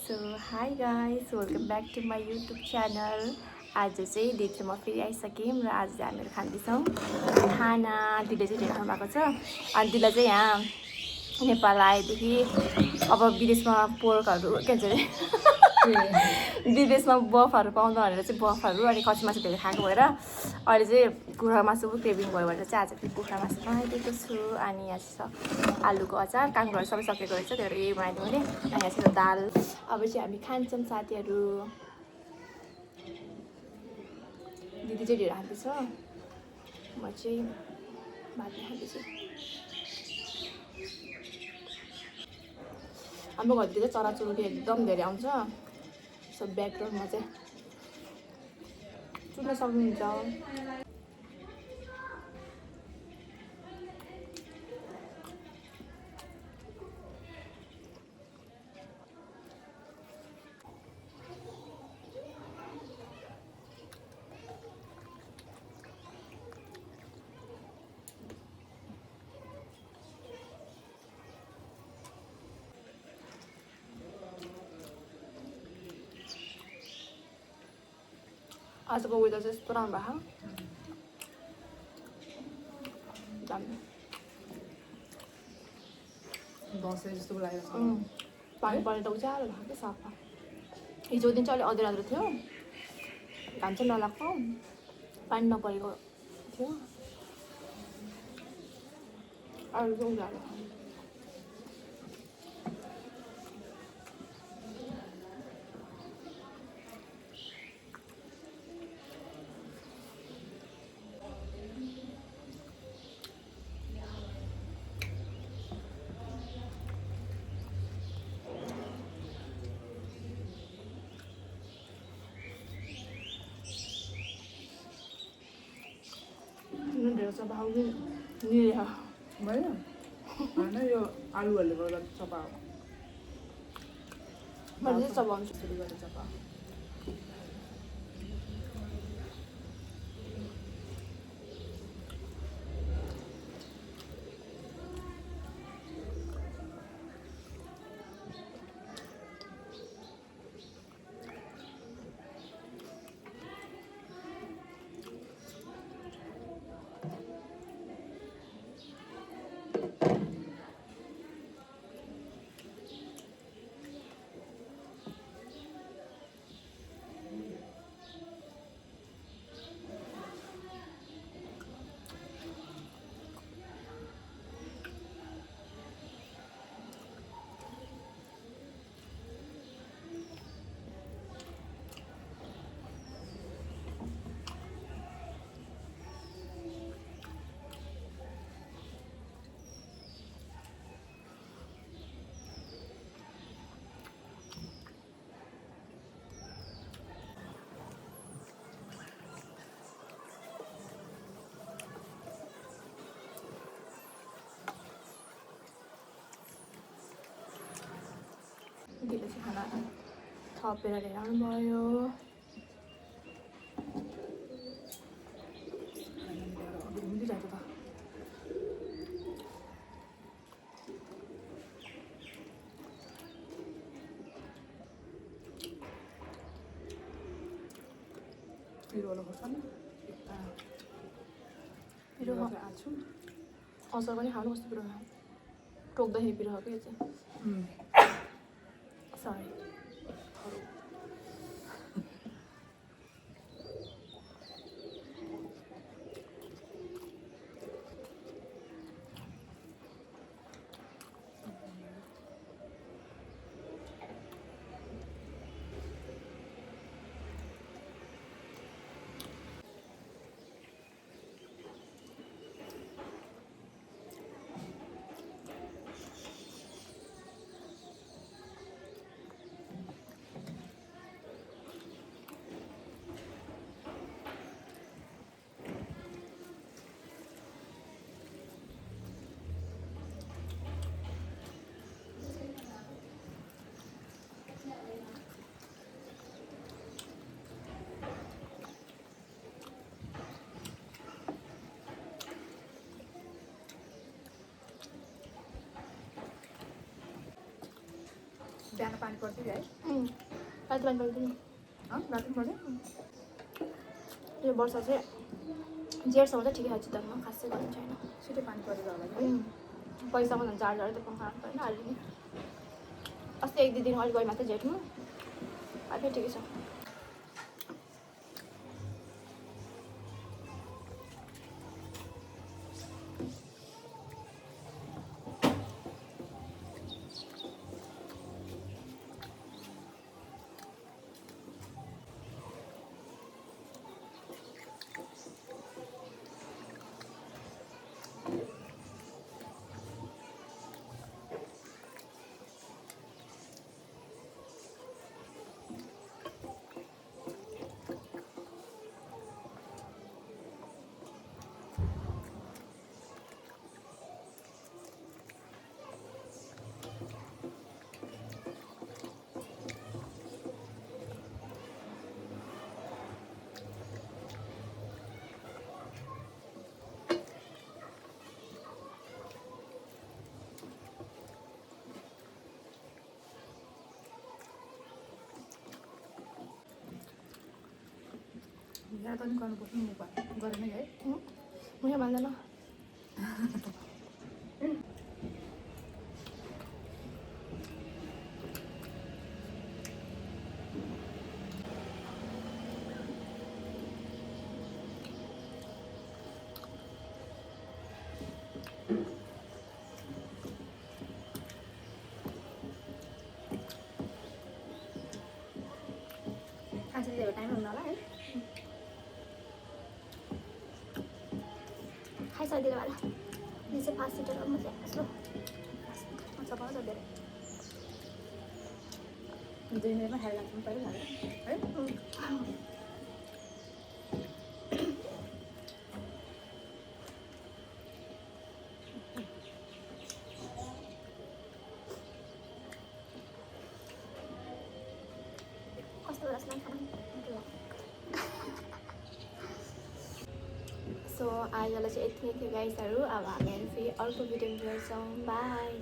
So hi guys welcome back to my YouTube channel. आज चाहिँ दिदीमा फेरि आइसक्यौँ र आज चाहिँ हामीहरू खाँदैछौँ खाना। दिदीले चाहिँ ढेर खानु भएको छ अनि दिदीलाई चाहिँ यहाँ नेपाल आएदेखि अब विदेशमा पोर्कहरू के भन्छ अरे विदेशमा बफहरू पाउँदा भनेर चाहिँ बफहरू अनि खसी मासु धेरै खाएको भएर अहिले चाहिँ कुखुरा मासु क्रेभिङ भयो भनेर चाहिँ आज फेरि कुखुरा मासु बनाइदिएको छु। अनि यहाँ छ आलुको अचार काङ्ग्रोहरू सबै सकेको रहेछ धेरै बनाइदिउँ भने। अनि यहाँ छ दाल। अब चाहिँ हामी खान्छौँ साथीहरू। दिदी चाहिँ ढेर खाँदैछ, म चाहिँ भात खाँदैछु। हाम्रो घरतिर चाहिँ चराचुरुङ्गी एकदम धेरै आउँछ। सो ब्याकग्राउन्डमा चाहिँ सुन्न सक्नुहुन्छ। आजको वेदर चाहिँ यस्तो राम्रो भएको दामी। दसैँ जस्तो लागेको छ। पानी पर्ने त उज्यालो भएको क्या सफा। हिजो दिन चाहिँ अलिक अँध्यारो थियो, घाम चाहिँ नलाग्को, पानी नपरेको थियो। अरू चाहिँ उज्यालो। ढेर सफा आउने निरेह होइन होइन यो आलुहरूले गर्दा चपा हो। मैले चाहिँ सफा हुन्छ। त्यसरी गर्दा चपा हो। दिदीले चाहिँ खाना थपेर लिएर आउनुभयो। दिइरहेको त पिरोलो खोज्छ नि पिरो आछु अचार पनि खानु कस्तो पिरो खानु टोक्दाखेरि पिरो खाएको यो चाहिँ सरी। बिहान पानी पर्थ्यो है राति पानी पर्दैन राति पनि यो वर्ष चाहिँ जेठसम्म चाहिँ ठिकै छ चितवनमा खासै गर्नु छैन छिटै पानी परेर होला है पैसा पनि झार झार त पङ्खा पर्दैन अहिले नि अस्ति 1-2 दिन अलिक गयो मात्रै जेठमा अहिले ठिकै छ यहाँ पनि गर्नुपर्छ मुखबाट गरेन है म यहाँ भन्दैन खान्छ दिएको टाइम हुनु होला है खाइसकिदिनु होला यो चाहिँ 5 लिटर हो म चाहिँ यसो सबै धेरै 2 मिनटमा खाएर लाग्नु पऱ्यो है कस्तो रसमा खानु सो आजलाई चाहिँ यति नै थियो गाइसहरू अब हामीहरू फेरि अर्को भिडियोमा भेट्छौँ बाई